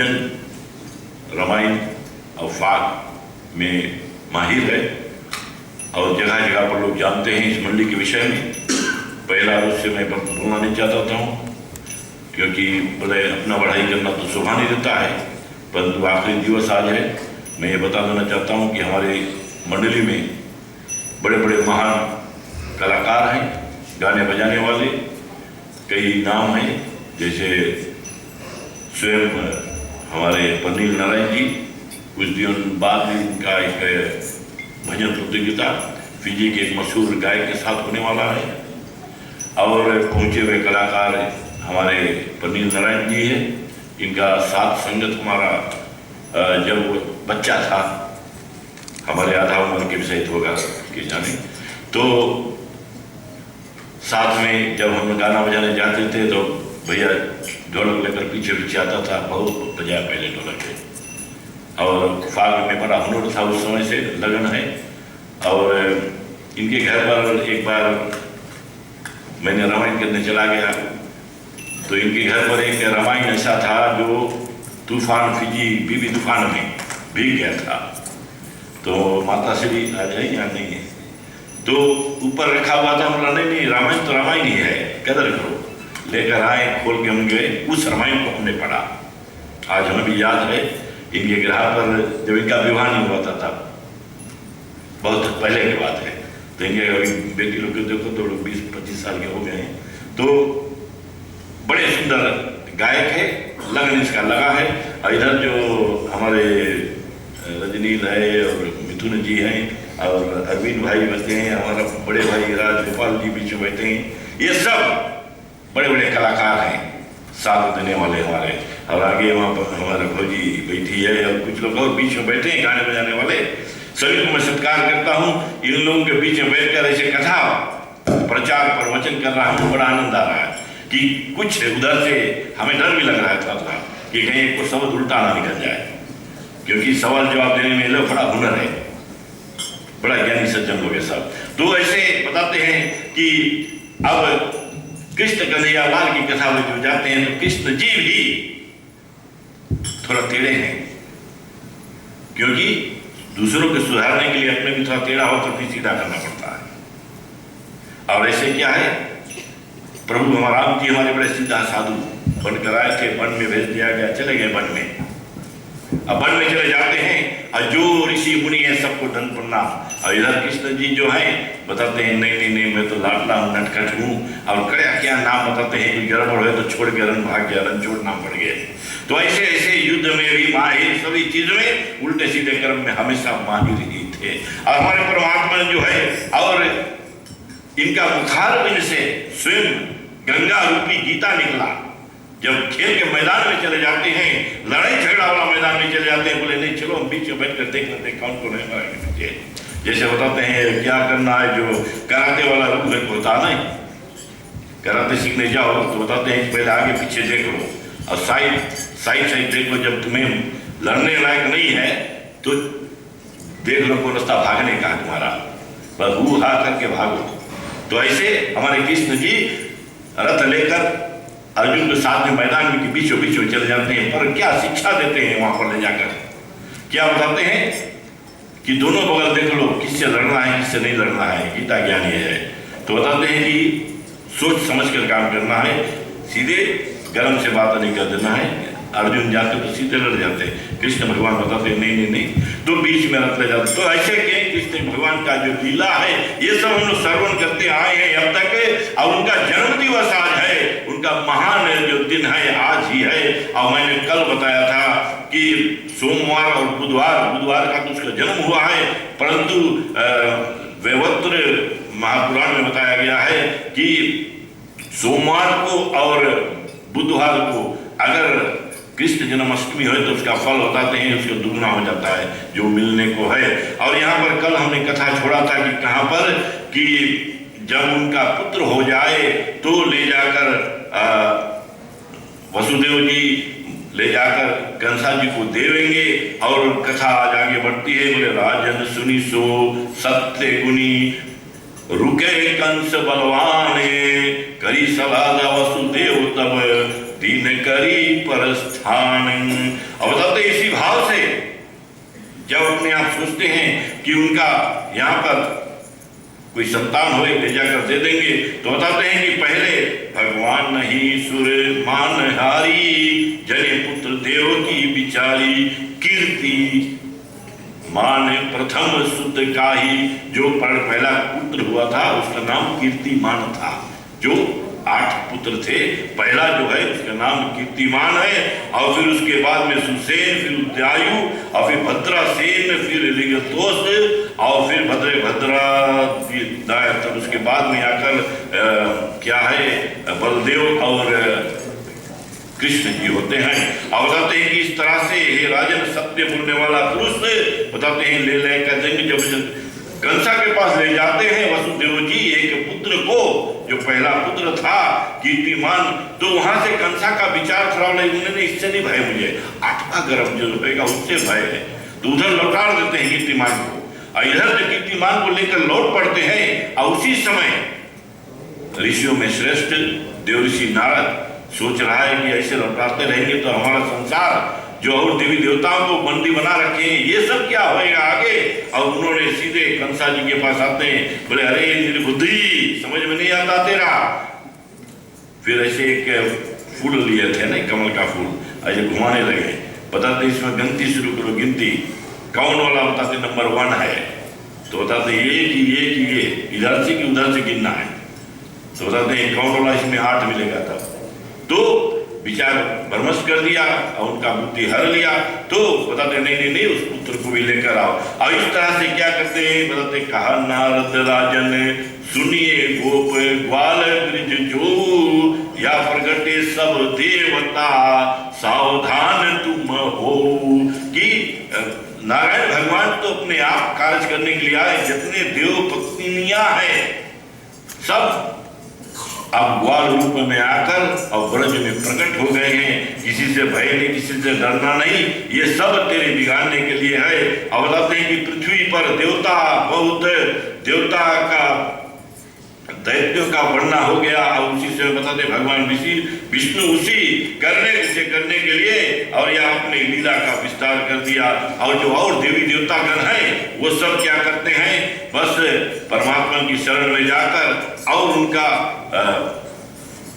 रामायण और फाग में माहिर है और जगह जगह पर लोग जानते हैं इस मंडी के विषय में। पहला उससे मैं बोलना नहीं चाहता हूँ क्योंकि बोले अपना बढ़ाई करना तो शोभा नहीं देता है, परंतु आखिरी दिवस आज है। मैं ये बता देना चाहता हूँ कि हमारे मंडली में बड़े बड़े महान कलाकार हैं, गाने बजाने वाले कई नाम हैं, जैसे स्वयं हमारे पनील नारायण जी। कुछ दिन बाद में इनका एक भजन प्रतियोगिता फिजी के एक मशहूर गायक के साथ होने वाला है और पहुंचे हुए कलाकार हमारे पनील नारायण जी हैं। इनका साथ संगत हमारा जब बच्चा था, हमारे आधा उम्र के विषय होगा कि जाने, तो साथ में जब हम गाना बजाने जाते थे तो भैया ढोलक लेकर पीछे पीछे आता था, बहुत बजाया पहले ढोलक है। और फाग में बड़ा हुनर था उस समय से, लगन है। और इनके घर पर एक बार मैंने रामायण करने चला गया तो इनके घर पर एक रामायण ऐसा था जो तूफान फिजी बीबी तूफान में भीग गया था। तो माता श्री आ जाए या नहीं है तो ऊपर रखा हुआ था, बोला नहीं रामायण तो रामायण ही है, कदर करो। लेकर आए, खोल के हम गए, उस रामायण को हमने पढ़ा। आज हमें भी याद है इनके ग्रह पर जब इनका विवाह नहीं हुआ था तब, बहुत पहले की बात है। तो इनके अभी बेटी लोग देखो तो लोग 20-25 साल के हो गए हैं। तो बड़े सुंदर गायक है, लगन इसका लगा है। और इधर जो हमारे रजनील है और मिथुन जी हैं और अरविंद भाई बैठे हैं, हमारा बड़े भाई राजगोपाल जी बीच में बैठे हैं। ये सब बड़े बड़े कलाकार हैं, साथ देने वाले हमारे। और आगे वहाँ पर हमारा भौजी बैठी है और कुछ लोग और बीच में बैठे हैं गाने बजाने वाले। सभी को मैं सत्कार करता हूँ। इन लोगों के बीच में बैठकर ऐसे कथा प्रचार प्रवचन कर रहा हूँ, बड़ा आनंद आ रहा है कि कुछ उधर से हमें डर भी लग रहा था कि कहीं को शब्द उल्टा ना निकल जाए, क्योंकि सवाल जवाब देने में लोग बड़ा हुनर है, बड़ा ज्ञानी सज्जन लोग सब। तो ऐसे बताते हैं कि अब कृष्ण कन्हैया लाल की कथा में जो जाते हैं तो कृष्ण जी भी थोड़ा टेढ़े हैं, क्योंकि दूसरों को सुधारने के लिए अपने भी थोड़ा टेढ़ा हो तो फिर सीधा करना पड़ता है। और ऐसे क्या है, प्रभु हमारा राम जी हमारे बड़े सीधा साधु बनकर आए थे, वन में भेज दिया गया, चले गए वन में। अब वन में चले जाते हैं और जो ऋषि मुनि है सबको दंड प्रणाम। और इधर कृष्ण जी जो है बताते हैं नहीं मैं तो लाडला हूँ, नटखट हूँ। और क्या नाम बताते हैं, कोई गड़बड़ है तो छोड़ के रन भाग गया, रन छोड़ नाम पड़ गए। तो ऐसे ऐसे युद्ध में भी माहिर, सभी चीजों में उल्टे सीधे कर्म में हमेशा माहिर ही थे। और हमारे परमात्मा जो है, और इनका मुखारबिंद से स्वयं गंगा रूपी गीता निकला। जब खेल के मैदान में चले जाते हैं, लड़ाई झगड़ा वाला मैदान में चले जाते हैं, बोले नहीं चलो हम बीच में बैठ कर देख लेते कौन कौन है हमारे पीछे। जैसे बताते हैं क्या करना है, जो कराटे वाला रूप है होता नहीं, कराटे सीखने जाओ तो बताते हैं पहले आगे पीछे देख लो और साइड देखो। जब तुम्हें लड़ने लायक नहीं है तो देख लो कौन रास्ता भागने का है तुम्हारा, बस हू हा करके भागो। तो ऐसे हमारे कृष्ण जी रथ लेकर अर्जुन के साथ में मैदान में बीचों बीच में चले जाते हैं। पर क्या शिक्षा देते हैं वहां पर ले जाकर, क्या बताते हैं कि दोनों बगल देख लो, किससे लड़ना है किससे नहीं लड़ना है, गीता ज्ञानी है। तो बताते हैं कि सोच समझ कर काम करना है, सीधे गरम से बात नहीं कर देना है। अर्जुन जाते तो सीधे लड़ जाते, कृष्ण भगवान बताते नहीं तो बीच में रख ले जाते। तो ऐसे के कृष्ण भगवान का जो लीला है ये सब हम लोग श्रवण करते आए हैं अब तक। और उनका जन्म दिवस आज है, उनका महान जो दिन है आज ही है। और मैंने कल बताया था कि सोमवार और बुधवार का तो उसका जन्म हुआ है, परंतु वैवत्र महापुराण में बताया गया है कि सोमवार को और बुधवार को अगर कृष्ण जन्माष्टमी हो तो उसका फल बताते हैं उसका दुगना हो जाता है जो मिलने को है। और यहाँ पर कल हमने कथा छोड़ा था कि कहाँ पर कि जब उनका पुत्र हो जाए तो ले जाकर वसुदेव जी ले जाकर कंसा जी को देवेंगे। और कथा आज आगे बढ़ती है, बोले राजन सुनी सो सत्य गुनी रुके कंस बलवाने, करी सलाह वसुदेव तब दीन करी परस्थान। अब बताते इसी भाव से जब अपने आप सोचते हैं कि उनका यहाँ पर कोई संतान हो ले जाकर दे देंगे, तो बताते हैं कि पहले भगवान नहीं सुर मानहारी, जने पुत्र देव की बिचारी, कीर्ति मान प्रथम सुत काही। जो पहला पुत्र हुआ था उसका नाम कीर्तिमान था। जो 8 पुत्र थे, पहला जो है उसका नाम कीर्तिमान है, और फिर उसके बाद में सुसेन, फिर उद्यायु, और फिर भद्रासेन, फिर ऋगतोष, और फिर भद्रा, तब उसके बाद में आकर क्या है बलदेव और कृष्ण जी होते हैं। और बताते हैं कि इस तरह से हे राजन सत्य बोलने वाला पुरुष, बताते हैं ले का जंग जब कंसा के पास ले जाते हैं वसुदेव जी एक पुत्र को, जो पहला पुत्र था कीर्तिमान, तो वहां से कंसा का विचार खराब नहीं, उन्होंने इससे नहीं भय, मुझे 8वां गर्भ जो रुपएगा उससे भय है, तो उधर लौटा देते हैं कीर्तिमान को, और इधर से कीर्तिमान को लेकर लौट पड़ते हैं। और उसी समय ऋषियों में श्रेष्ठ देवऋषि नारद सोच रहा है कि ऐसे लौटाते रहेंगे तो हमारा संसार जो और देवी देवताओं को बंदी बना रखे हैं, ये सब क्या होएगा आगे। और उन्होंने सीधे कंसा जी के पास आते हैं, बोले अरे निर्बुद्धि, समझ में नहीं आता तेरा। फिर ऐसे एक फूल लिए थे ना, कमल का फूल, ऐसे घुमाने लगे, बताते इसमें गिनती शुरू करो, गिनती कौन वाला, बताते नंबर 1 है, तो बताते ये इधर से कि उधर से गिनना है, तो बताते हैं कौन वाला, इसमें 8 मिलेगा। तब तो विचार भ्रमश कर दिया और उनका बुद्धि हर लिया, तो बताते नहीं उस पुत्र को भी लेकर आओ। और इस तरह से क्या करते हैं, बताते कहा नारद राजन सुनिए गोप ग्वाल ब्रिज जो, या प्रगटे सब देवता सावधान तुम हो। कि नारायण भगवान तो अपने आप कार्य करने के लिए आए, जितने देव पत्नियां हैं सब अब ग्वाल रूप में आकर और ब्रज में प्रकट हो गए हैं। किसी से भय नहीं, किसी से डरना नहीं, ये सब तेरे बिगाड़ने के लिए है। और बताते हैं कि पृथ्वी पर देवता बहुत, देवता का दैत्यों का बढ़ना हो गया, और उसी से बताते भगवान विष्णु उसी करने के लिए और यह अपने लीला का विस्तार कर दिया। और जो और देवी देवता गण हैं वो सब क्या करते हैं, बस परमात्मा की शरण में जाकर और उनका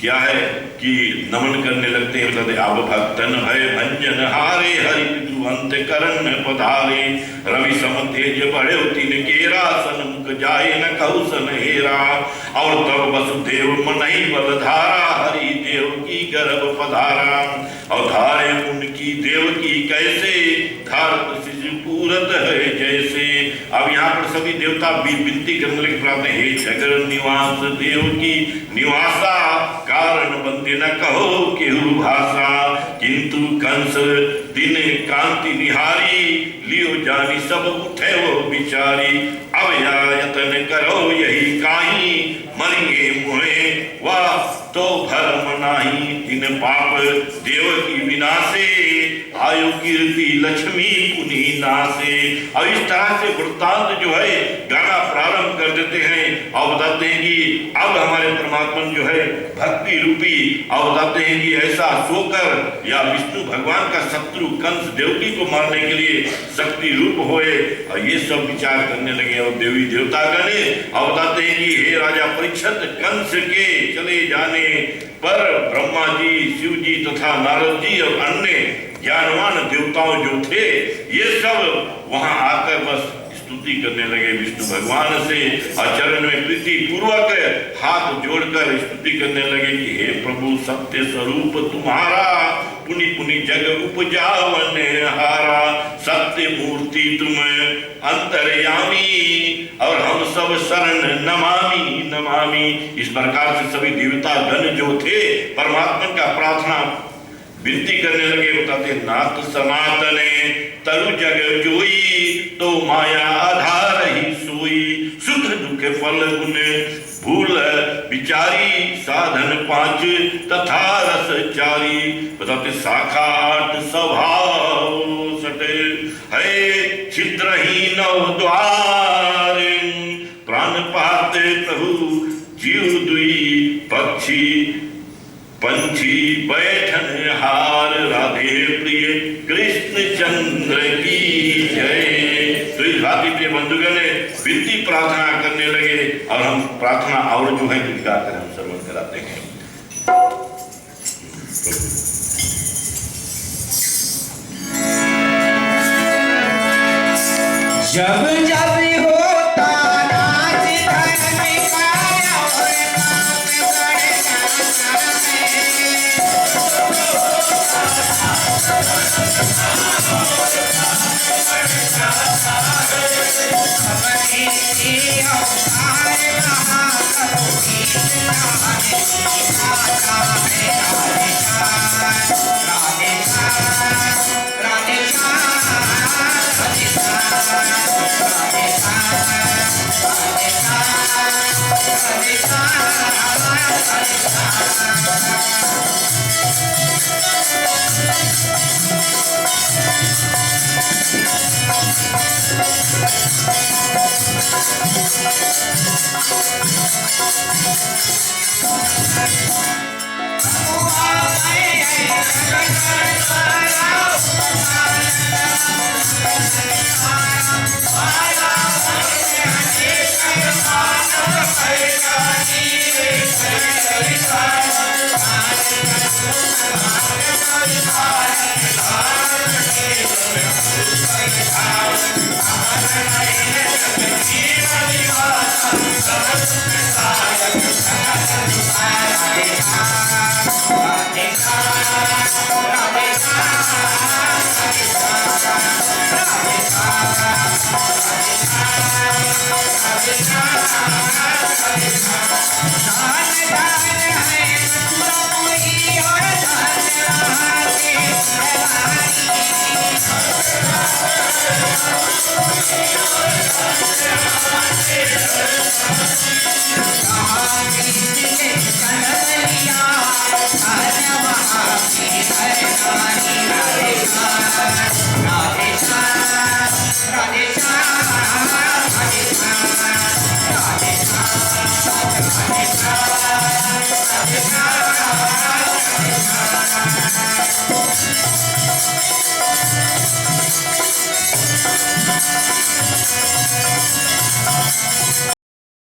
क्या है कि नमन करने लगते हैं। बताते अब भक्तन भय भंजन हारे, हरि पितृअंत करण पधारे, रवि सम तेज बढ़े तीन केरा, सन्मुख जाए न कहु सन हेरा। और तब वसुदेव मनहि बल धारा, हरि देव की गर्भ पधारा। और धारे उनकी देव की कैसे, धारत शिशु पूरत है जैसे। अब यहाँ पर सभी देवता विनती करने लगे, प्रार्थना हे जगर निवास देव की निवासा, कारण बंदे न कहो केहू भाषा। किंतु कंस दिन कांति निहारी, लियो जानी सब उठे वो बिचारी। अब यतन करो यही काही, मरिए मुहे वाह तो भरम नाही। दिन पाप देव की विनाशे, आयु कीर्ति लक्ष्मी पुनि नासे। और इस तरह से वृत्तांत जो है गाना प्रारंभ कर देते हैं और बताते हैं कि अब हमारे परमात्मा जो है भक्ति रूपी, और बताते हैं कि ऐसा सोकर या विष्णु भगवान का शत्रु कंस देवकी को मारने के लिए शक्ति रूप होए, और ये सब विचार करने लगे और देवी देवता गणे। और बताते हैं कि हे राजा परीक्षित, कंस के चले जाने पर ब्रह्मा जी, शिव जी तथा नारद जी और अन्य ज्ञानवान देवताओं जो थे ये सब वहां आकर बस स्तुति करने लगे विष्णु भगवान से। चरण में प्रीति पूर्वक हाथ जोड़कर स्तुति करने लगे कि हे प्रभु सत्य स्वरूप तुम्हारा, पुनि पुनि जग उपजावन हारा। सत्य मूर्ति तुम अंतर्यामी, और हम सब शरण नमामि नमामि। इस प्रकार से सभी देवता गण जो थे परमात्मा का प्रार्थना विनती करने लगे। बताते नाथ सनातने तरु जग जोई, तो माया आधार ही सोई। सुख दुख फल गुण भूल विचारी, साधन 5 तथा रस 4। बताते शाखा 8 स्वभाव 6 है, छिद्रहीन 9 द्वार। प्राण पाते प्रभु जीव दुई, पक्षी पंच पंछी बैठन हार, राधे प्रिय कृष्ण चंद्र की जय। तो इस भांति प्रिय बंधुगण विनती प्रार्थना करने लगे और हम प्रार्थना और जो है गीत गाकर हम श्रवण कराते हैं। जब जब होता नाच धर्म का और पाप बढ़ जाता राधे